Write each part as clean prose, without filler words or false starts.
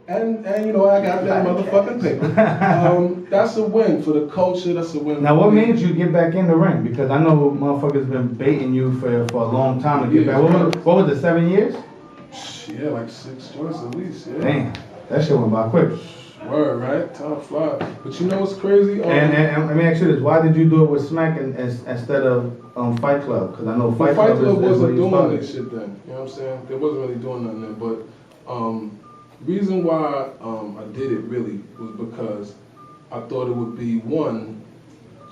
And you know, I got that motherfucking paper. That's a win for the culture. That's a win. Now, what made you get back in the ring? Because I know motherfuckers been baiting you for a long time to get back. What was it, 7 years? Yeah, like 6 joints at least. Yeah. Damn, that shit went by quick. Word, right? Time fly. But you know what's crazy? And let me ask you this: why did you do it with Smack instead of Fight Club? Because I know Fight Club wasn't doing that shit then. You know what I'm saying? They wasn't really doing nothing then. But reason why I did it really was because I thought it would be one,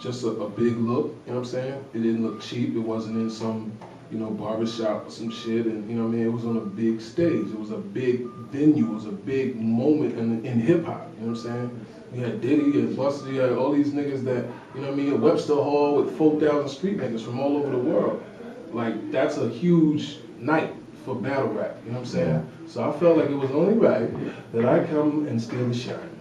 just a big look. You know what I'm saying? It didn't look cheap. It wasn't in some barbershop or some shit, and you know what I mean, it was on a big stage. It was a big venue. It was a big moment in hip hop. You know what I'm saying? You had Diddy, you had Buster, you had all these niggas that, you know what I mean, at Webster Hall with 4,000 street niggas from all over the world. Like, that's a huge night for battle rap. You know what I'm saying? So I felt like it was only right that I come and steal the shine.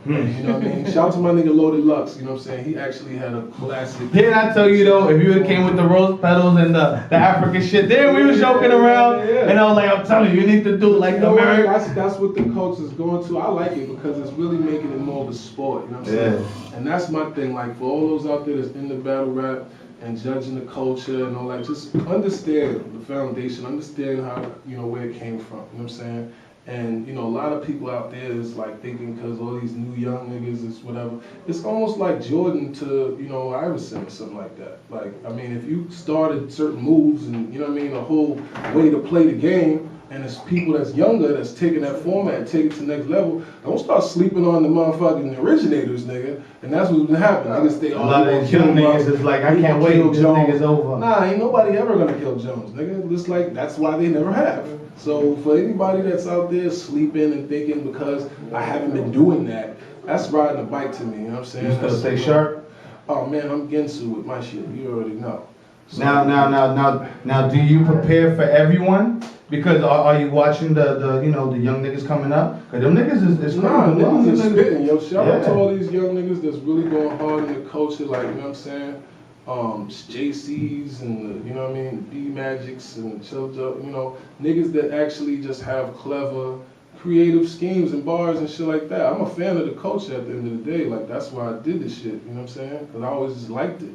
And, you know what I mean? Shout out to my nigga Loaded Lux, you know what I'm saying? He actually had a classic. Didn't I tell you though, if you would came with the rose petals and the African shit, then we was joking around, and I was like, I'm telling you, you need to do like the American. That's what the culture's going to. I like it because it's really making it more of a sport, you know what I'm saying? And that's my thing, like for all those out there that's in the battle rap and judging the culture and all that, just understand the foundation, understand how, where it came from, you know what I'm saying? And, a lot of people out there is like thinking because all these new young niggas is whatever. It's almost like Jordan to, Iverson or something like that. Like, I mean, if you started certain moves and, a whole way to play the game, and it's people that's younger that's taking that format and take it to the next level, don't start sleeping on the motherfucking originators, nigga. And that's what's been happening. Niggas stay a lot of these young niggas is like, I can't wait till this nigga's over. Nah, ain't nobody ever gonna kill Jones, nigga. Just like, that's why they never have. So for anybody that's out there sleeping and thinking because I haven't been doing that, that's riding a bike to me, you know what I'm saying? You still stay sharp? Oh man, I'm Gensu with my shit, you already know. So, now, do you prepare for everyone? Because are you watching the young niggas coming up? Cause them niggas is nah, niggas is spitting, yo. Shout out to all these young niggas that's really going hard in the culture, like, you know what I'm saying? JC's and you know what I mean, B Magics and Chill Joe, niggas that actually just have clever, creative schemes and bars and shit like that. I'm a fan of the culture at the end of the day. Like that's why I did this shit. You know what I'm saying? Because I always just liked it.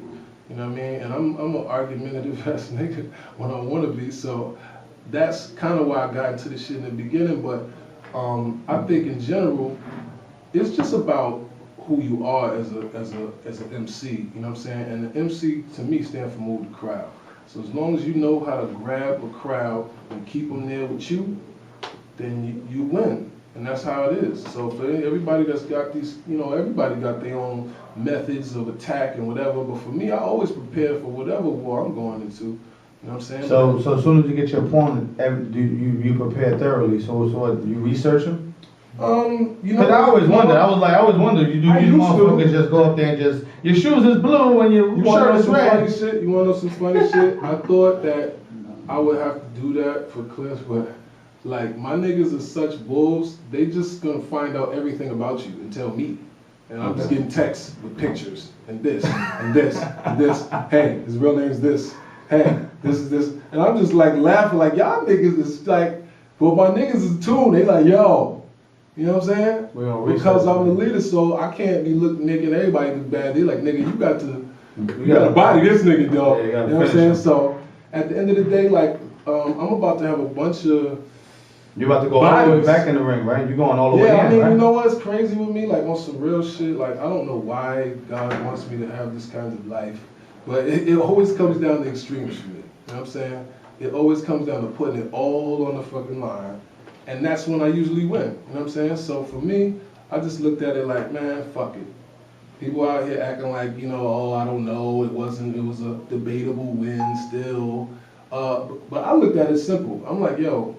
You know what I mean? And I'm an argumentative ass nigga when I want to be. So that's kind of why I got into this shit in the beginning. But I think in general, it's just about who you are as an MC, you know what I'm saying? And the MC, to me, stands for move the crowd. So as long as you know how to grab a crowd and keep them there with you, then you win. And that's how it is. So for everybody that's got these, everybody got their own methods of attack and whatever, but for me, I always prepare for whatever war I'm going into. You know what I'm saying? So as soon as you get your opponent, you prepare thoroughly. So what, you research them? Cause I always wonder, you do these motherfuckers just go up there and just, your shoes is blue and your shirt is red. You wanna know some funny shit? I thought that I would have to do that for clips, but like my niggas are such wolves, they just gonna find out everything about you and tell me. And I'm just getting texts with pictures and this and this and this. Hey, his real name's this. Hey, this is this. And I'm just like laughing like y'all niggas is like, but my niggas is tuned, they like, yo. You know what I'm saying? Because I'm the leader, so I can't be making everybody look bad. They like, nigga, you gotta body this nigga, dog. You know what I'm saying? So at the end of the day, like, I'm about to have a bunch of. You about to go all the way back in the ring, right? You going all the way in, I mean, right? you know what's crazy with me? Like on some real shit. Like I don't know why God wants me to have this kind of life, but it always comes down to extremes for me. You know what I'm saying? It always comes down to putting it all on the fucking line. And that's when I usually win, you know what I'm saying? So for me, I just looked at it like, man, fuck it. People out here acting like, oh, I don't know, it was a debatable win still. But I looked at it simple. I'm like, yo,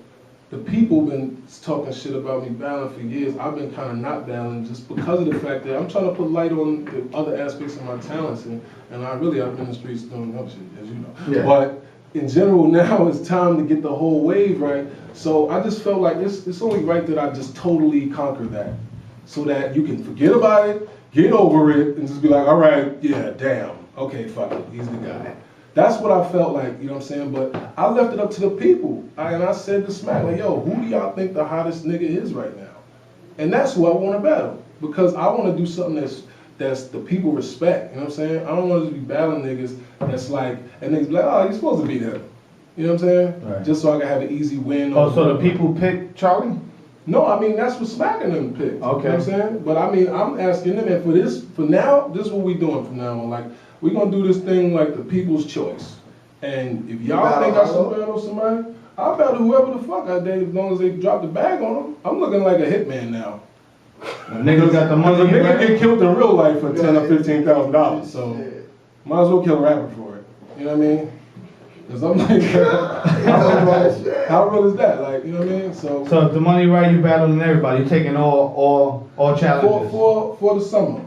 the people been talking shit about me battling for years. I've been kind of not battling just because of the fact that I'm trying to put light on the other aspects of my talents. And I've been in the streets doing other shit, as you know. Yeah. But in general, now it's time to get the whole wave right. So I just felt like it's only right that I just totally conquer that, so that you can forget about it, get over it, and just be like, all right, yeah, damn, okay, fuck it, he's the guy. That's what I felt like, you know what I'm saying? But I left it up to the people. And I said to Smack, like, yo, who do y'all think the hottest nigga is right now? And that's who I want to battle. Because I want to do something that's the people respect, you know what I'm saying? I don't want to be battling niggas that's like, and niggas be like, oh, you're supposed to beat him. You know what I'm saying? Right. Just so I can have an easy win. Oh, so the people pick Charlie? No, I mean, that's what Smacking them picked. Okay. You know what I'm saying? But I mean, I'm asking them, and for now, this is what we doing from now on. Like, we're going to do this thing like the people's choice. And if y'all think I should battle somebody, I'll battle whoever the fuck I did as long as they drop the bag on them. I'm looking like a hitman now. Niggas got the money. Niggas get killed in real life for $10,000 or $15,000, so might as well kill a rapper for it. You know what I mean? Cause I'm like, how real is that? Like, you know what I mean? So if the money right, you battling everybody. You taking all challenges for the summer.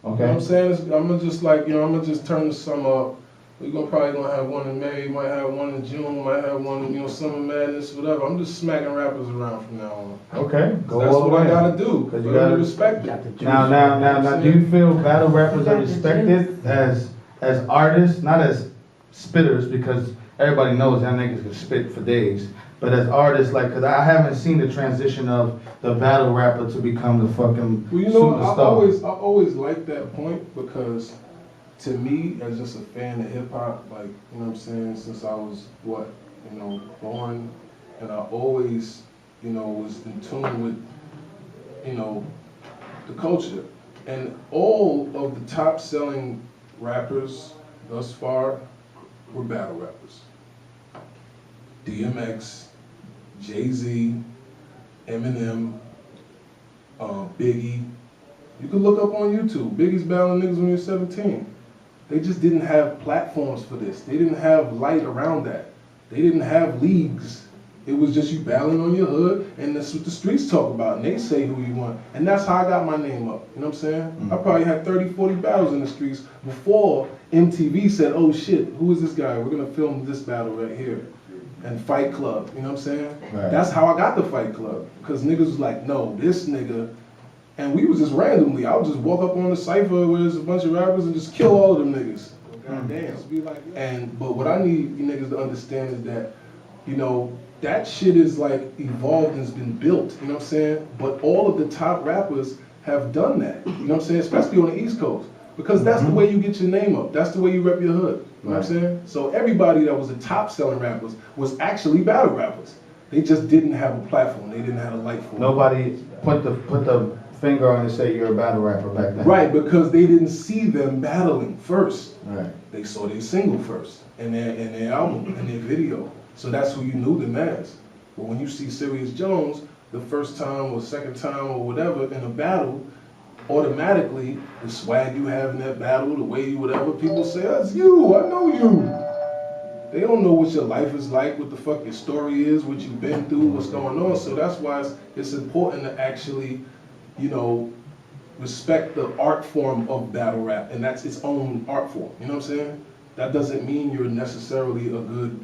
Okay. You know what I'm saying? I'm gonna just like, I'm gonna just turn the summer up. We're probably gonna have one in May, might have one in June, might have one in, Summer Madness, whatever. I'm just smacking rappers around from now on. Okay, go that's what I gotta do. Cause you gotta respect it. Now, do you feel battle rappers are respected as artists, not as spitters, because everybody knows that niggas can spit for days, but as artists, like, cause I haven't seen the transition of the battle rapper to become the fucking superstar. I always liked that point because, to me, as just a fan of hip hop, like, you know what I'm saying, since I was, born, and I always, was in tune with, the culture. And all of the top selling rappers thus far were battle rappers. DMX, Jay-Z, Eminem, Biggie. You can look up on YouTube. Biggie's battling niggas when he was 17. They just didn't have platforms for this. They didn't have light around that. They didn't have leagues. It was just you battling on your hood, and that's what the streets talk about, and they say who you want. And that's how I got my name up, you know what I'm saying? Mm-hmm. I probably had 30, 40 battles in the streets before MTV said, oh shit, who is this guy? We're gonna film this battle right here. And Fight Club, you know what I'm saying? Right. That's how I got the Fight Club, because niggas was like, no, this nigga, and we was just randomly, I would just walk up on the cypher where there's a bunch of rappers and just kill all of them niggas. God damn. But what I need you niggas to understand is that, that shit is like evolved and has been built, you know what I'm saying? But all of the top rappers have done that, you know what I'm saying? Especially on the East Coast. Because that's the way you get your name up. That's the way you rep your hood, you know what I'm saying? So everybody that was the top selling rappers was actually battle rappers. They just didn't have a platform. They didn't have a light for it. Nobody put the finger on and say you're a battle rapper back then. Right, because they didn't see them battling first. Right. They saw their single first, and their album, and their video. So that's who you knew them as. But when you see Serius Jones, the first time or second time or whatever in a battle, automatically the swag you have in that battle, the way you whatever, people say, that's you, I know you. They don't know what your life is like, what the fuck your story is, what you've been through, what's going on. So that's why it's important to actually, respect the art form of battle rap, and that's its own art form, you know what I'm saying? That doesn't mean you're necessarily a good,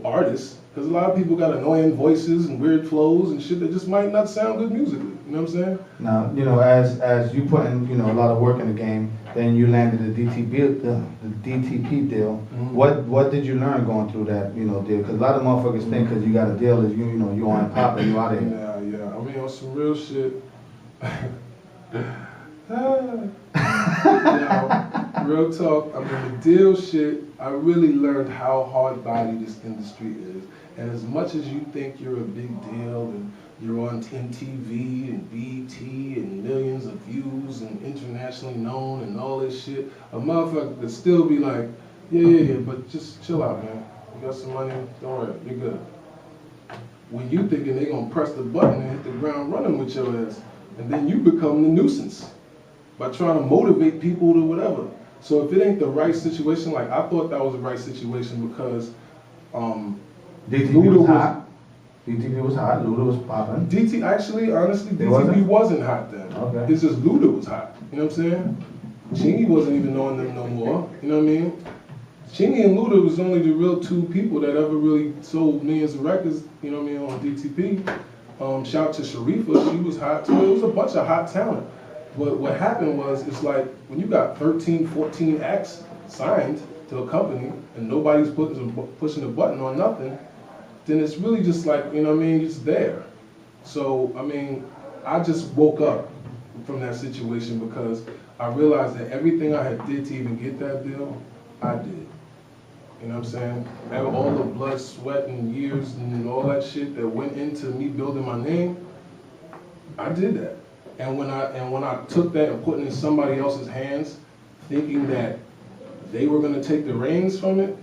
artist, because a lot of people got annoying voices and weird flows and shit that just might not sound good musically, you know what I'm saying? Now, as you put in, a lot of work in the game, then you landed the DTP deal. Mm-hmm. What did you learn going through that, deal? Because a lot of motherfuckers think because you got a deal is you on pop and you out of here. Yeah. I mean, on some real shit. Real talk, I mean, the deal shit, I really learned how hard-body this industry is. And as much as you think you're a big deal and you're on MTV and BET and millions of views and internationally known and all this shit, a motherfucker could still be like, yeah, but just chill out, man. You got some money, don't worry, you're good. When you thinking they gonna press the button and hit the ground running with your ass, and then you become the nuisance by trying to motivate people to whatever. So if it ain't the right situation, like I thought that was the right situation because DTP was hot. DTP was hot. Luda was popping. Honestly, DTP wasn't hot then. Okay. It's just Luda was hot. You know what I'm saying? Chingy wasn't even knowing them no more. You know what I mean? Chingy and Luda was only the real two people that ever really sold millions of records. You know what I mean, on DTP. Shout out to Sharifa, she was hot too. It was a bunch of hot talent. But what happened was, it's like, when you got 13, 14 acts signed, to a company and nobody's pushing a button on nothing, then it's really just like, you know what I mean, it's there. So, I mean, I just woke up from that situation because I realized that everything I had did to even get that deal, I did. You know what I'm saying? All the blood, sweat, and years and all that shit that went into me building my name, I did that. And when I took that and put it in somebody else's hands, thinking that they were gonna take the reins from it,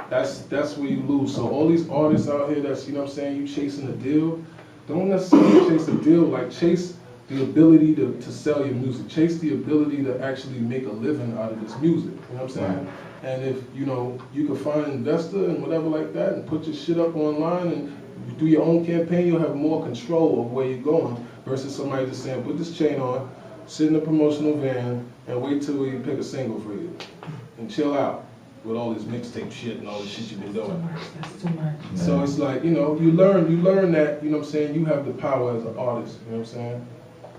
that's where you lose. So all these artists out here that's, you know what I'm saying, you chasing a deal, don't necessarily chase a deal, like chase the ability to sell your music, chase the ability to actually make a living out of this music, you know what I'm saying? Right. And if, you know, you can find an investor and whatever like that and put your shit up online and you do your own campaign, you'll have more control of where you're going versus somebody just saying, put this chain on, sit in a promotional van and wait till we pick a single for you and chill out with all this mixtape shit and all this shit you've been doing. That's too much. So it's like, you know, you learn that, you know what I'm saying, you have the power as an artist, you know what I'm saying?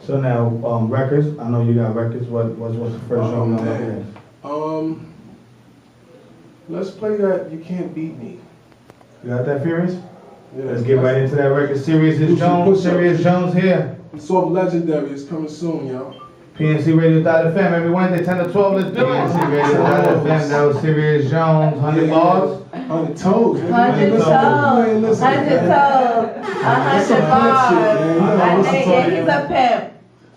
So now, records, I know you got records, what's the first song on there? Let's play that You Can't Beat Me. You got that, Furious? Yeah, let's get right into that record. Serius Jones, Serius Jones here. It's off Legendary, it's coming soon, y'all. PNCRadio.fm every Wednesday, 10 to 12, let's do it. PNCRadio.fm, that was Serius Jones, 100 bars. 100 toes. 100 toes. 100 toes. 100 bars. He's a pimp.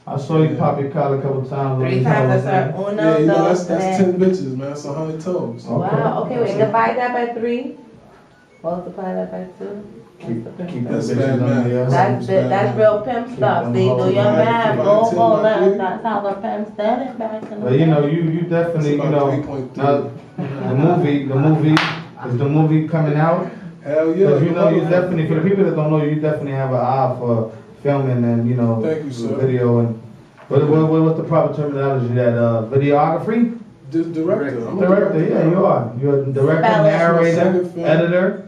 I saw you pop your collar a couple times. 3 times, that's our uno, yeah, you know, that's 10 bitches, man. That's 100 toes. Wow, okay, wait, divide that by 3. Multiply that by 2. Keep that's bad math. That's real pimp stuff. See, do your math. Go, that's how the pimps done it back in the day. But you know, you definitely, you know, now, is the movie coming out? Hell yeah. Because you know, you definitely, for the people that don't know, you definitely have an eye for filming and, you know, thank you, sir. Video and, what's the proper terminology, that videography? Director. I'm director, yeah, you are. You're a director, narrator, editor,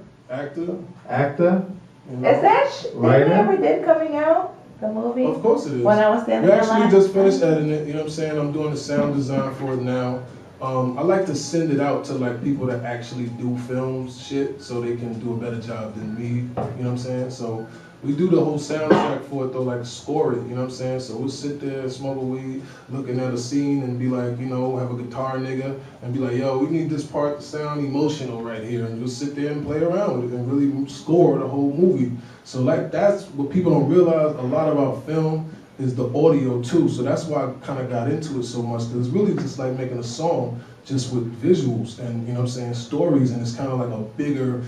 actor. You know, is that writer? They ever did coming out? The movie? Of course it is. When I was standing we actually just finished editing it, you know what I'm saying? I'm doing the sound design for it now. I like to send it out to like people that actually do films shit so they can do a better job than me, you know what I'm saying? So we do the whole soundtrack for it though, like score it, you know what I'm saying? So we'll sit there, smoke a weed, looking at a scene and be like, you know, have a guitar nigga and be like, yo, we need this part to sound emotional right here. And you'll sit there and play around with it and really score the whole movie. So like that's what people don't realize, a lot about film is the audio too. So that's why I kind of got into it so much, because it's really just like making a song just with visuals and, you know what I'm saying, stories, and it's kind of like a bigger,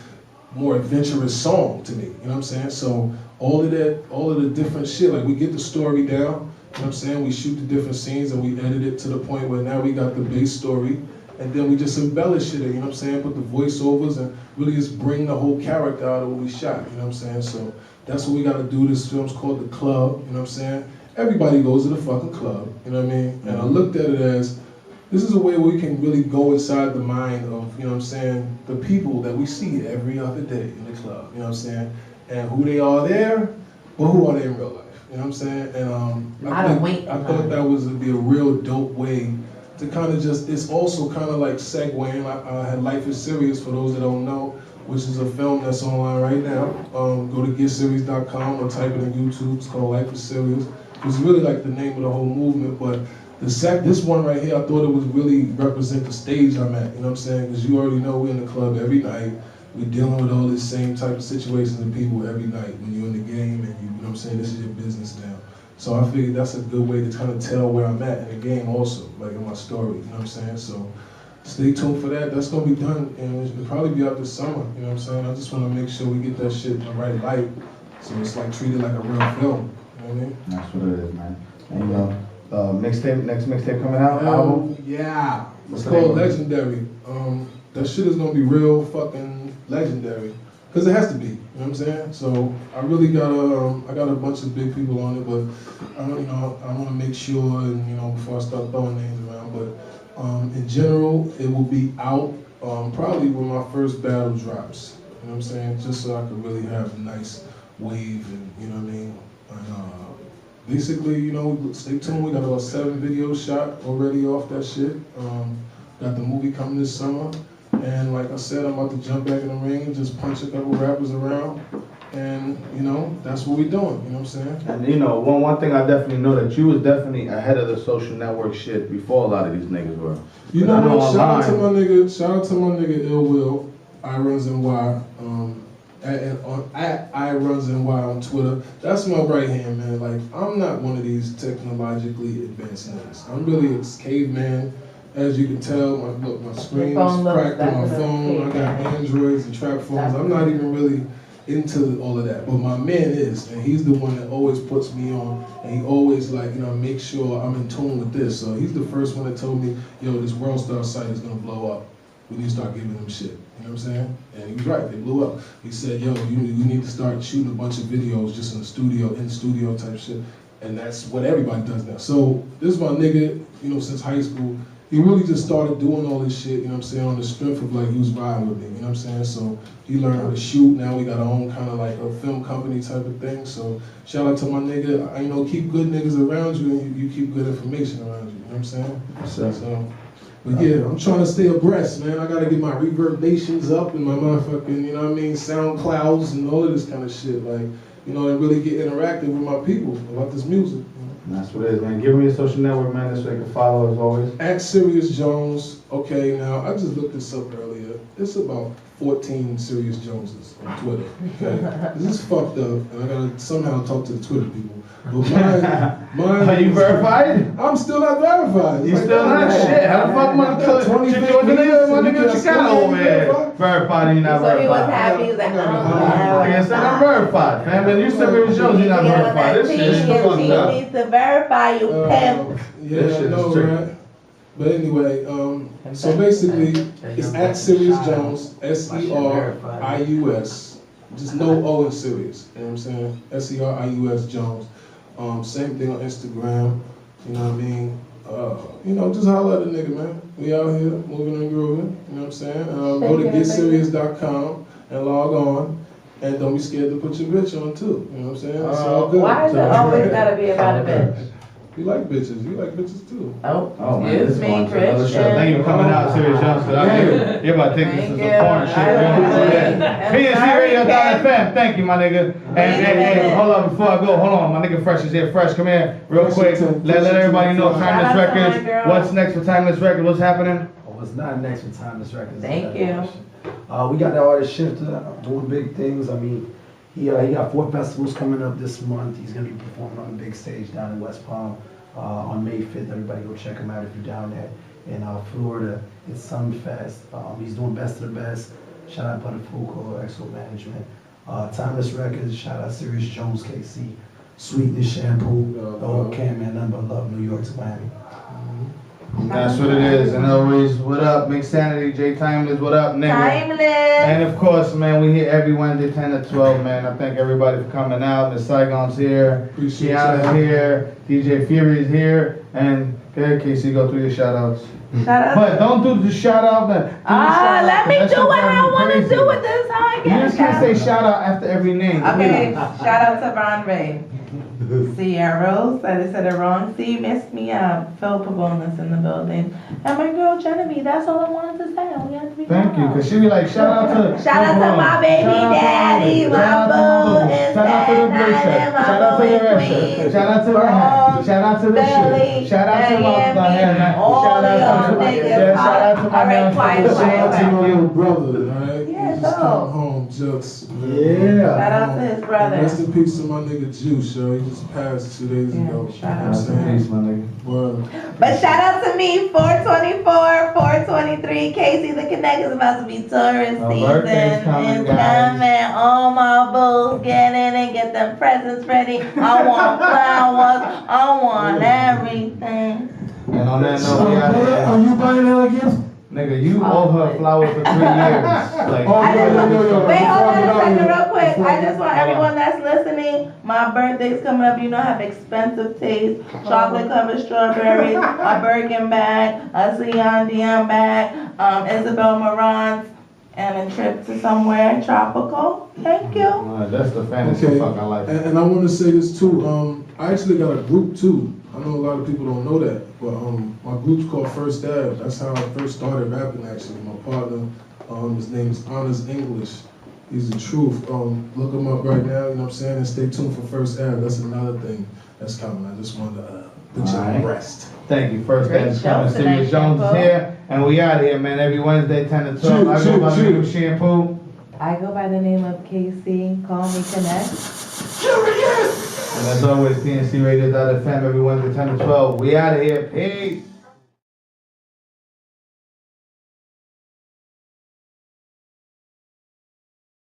more adventurous song to me, you know what I'm saying? So all of the different shit, like we get the story down, you know what I'm saying? We shoot the different scenes and we edit it to the point where now we got the base story, and then we just embellish it, you know what I'm saying? Put the voiceovers and really just bring the whole character out of what we shot, you know what I'm saying? So that's what we gotta do. This film's called The Club, you know what I'm saying? Everybody goes to the fucking club, you know what I mean? And I looked at it as, this is a way where we can really go inside the mind of, you know what I'm saying, the people that we see every other day in the club, you know what I'm saying? And who they are there, but who are they in real life, you know what I'm saying? And I thought that would be a real dope way to kind of just, it's also kind of like segueing. I had Life is Serious, for those that don't know, which is a film that's online right now. Go to getseries.com or type it in YouTube, it's called Life is Serious. It's really like the name of the whole movement, but this one right here, I thought it would really represent the stage I'm at, you know what I'm saying? Because you already know we're in the club every night. We're dealing with all this same type of situations and people every night when you're in the game and you know what I'm saying, this is your business now. So I figured that's a good way to kind of tell where I'm at in the game also, like in my story, you know what I'm saying? So stay tuned for that. That's gonna be done and it'll probably be out this summer, you know what I'm saying? I just wanna make sure we get that shit in the right light so it's like treated like a real film, you know what I mean? That's what it is, man. And you know, next mixtape coming out, album? Yeah. It's called Legendary. That shit is gonna be real fucking legendary. Cause it has to be, you know what I'm saying? So I really got a bunch of big people on it, but I wanna make sure, and you know, before I start throwing names around, but in general, it will be out probably when my first battle drops. You know what I'm saying? Just so I can really have a nice wave, and you know what I mean? And, basically, you know, stay tuned. We got about 7 videos shot already off that shit. Got the movie coming this summer. And like I said, I'm about to jump back in the ring and just punch a couple rappers around. And, you know, that's what we're doing, you know what I'm saying? And you know, one thing I definitely know that you was definitely ahead of the social network shit before a lot of these niggas were. You know what? Shout out to my nigga Ill Will, I Runs NY, at I Runs NY on Twitter. That's my right hand, man. Like, I'm not one of these technologically advanced niggas. I'm really a caveman. As you can tell, my screen is cracked on my phone. I got Androids and trap phones. I'm not even really into all of that, but my man is, and he's the one that always puts me on, and he always like, you know, make sure I'm in tune with this. So he's the first one that told me, yo, this World Star site is gonna blow up. We need to start giving them shit. You know what I'm saying? And he was right, they blew up. He said, yo, you need to start shooting a bunch of videos just in the studio type shit. And that's what everybody does now. So this is my nigga, you know, since high school. He really just started doing all this shit, you know what I'm saying, on the strength of like he was riding with me, you know what I'm saying? So he learned how to shoot. Now we got our own kind of like a film company type of thing. So shout out to my nigga. I know, keep good niggas around you and you keep good information around you, you know what I'm saying? So, but yeah, I'm trying to stay abreast, man. I gotta get my Reverb Nations up and my motherfucking, you know what I mean, SoundClouds and all of this kind of shit. Like, you know, and really get interactive with my people about this music. That's what it is, man. Give me a social network, man, this way you can follow as always. At Serius Jones. Okay, now I just looked this up earlier. It's about 14 Serius Joneses on Twitter. Okay, this is fucked up, and I gotta somehow talk to the Twitter people. But mine. Are you verified? I'm still not verified. You still not shit. How the fuck my nigga Chicano over here verified and you not verified? So he was happy. He was like, Like I said, I'm verified, man. But you Serius Jones, you're not verified. This shit is fucked up. He needs to verify you, pimp. Yeah, I know, right? But anyway, so basically, it's at Serius Jones, SERIUS. Just no O in Serious, you know what I'm saying? SERIUS Jones. Same thing on Instagram, you know what I mean? You know, just holler at a nigga, man. We out here, moving and grooving, you know what I'm saying? Go to getserious.com and log on. And don't be scared to put your bitch on too, you know what I'm saying? It's all good. Why is it always gotta be about a bitch? You like bitches. You like bitches too. Oh, man, this excuse is going me, to another show. Christian. Thank you for coming out, Serius Jones. You're about to think this is some porn shit. PNC Radio FM. Thank you, my nigga. And hold on, before I go, hold on. My nigga Fresh is here. Fresh, come here real quick. Let everybody know Timeless Records. What's next for Timeless Records? What's happening? What's not next for Timeless Records? Thank you. We got the artist Shifter doing big things. I mean, he got 4 festivals coming up this month. He's gonna be performing on a big stage down in West Palm on May 5th. Everybody go check him out if you're down there in Florida. It's Sunfest. He's doing Best of the Best. Shout out Butter Fuco, Exo Management. Timeless Records. Shout out Serius Jones, KC. Sweetness Shampoo. The whole can man, nothing but love. New York to Miami. That's what it is. And always, what up, Mix Sanity, J Timeless, what up, nigga? Timeless. And of course, man, we here every Wednesday, 10 to 12, man. I thank everybody for coming out. Mizz Saigon's here, Kiana's here, DJ Fury's here, and go ahead, KC, go through your shout outs. But don't do the shout out then. Let me do what I want to do with this. How I You get just can't say shout out after every name. Okay, shout out to Von Ray. Sierra said the wrong C, messed me up. Phil Pavonis in the building. And my girl Genevieve, that's all I wanted to say. I only had to be Thank you, because she be like, shout out to... Shout out to my baby daddy, my boo, and shout out to the Bishop, shout out to the Russia, shout out to the hat, shout out to the shit, shout out to my shout out to my man, Shout out to my little brother, right? Yeah, He just so. come home, Jux. Yeah. Shout out to his brother. Rest in peace to my nigga Juice, yo. He just passed 2 days ago. shout out. Rest in peace, my nigga. Word. But shout out to me, 424, 423. Casey, the Connect is about to be tourist My season. birthday's coming, guys. All my booze, get in and get them presents ready. I want flowers. I want everything. And on that note, we out here. Are you buying her gifts? Nigga, you owe her flowers for 3 years. Like, Wait, hold on a second real quick. I just want everyone that's listening, my birthday's coming up. You know I have expensive taste. Chocolate covered strawberries, a Birkin bag, a Sion Dion bag, Isabel Marant's, and a trip to somewhere tropical. Thank you. That's the fantasy fuck I like. And I want to say this too. I actually got a group too. I know a lot of people don't know that, but my group's called First Ave. That's how I first started rapping actually. My partner, his name is Honors English. He's the truth. Look him up right now, you know what I'm saying? And stay tuned for First Ave. That's another thing that's coming. I just wanted to put you on rest. Thank you. First Great Ave show coming. tonight, Serius Jones is Shampoo. here, and we out here, man. Every Wednesday, 10 to 12. I go by the name of Shampoo. I go by the name of KC. Call me Connect. And as always, PNC Radio.fm every Wednesday, 10 to 12. We out of here. Peace.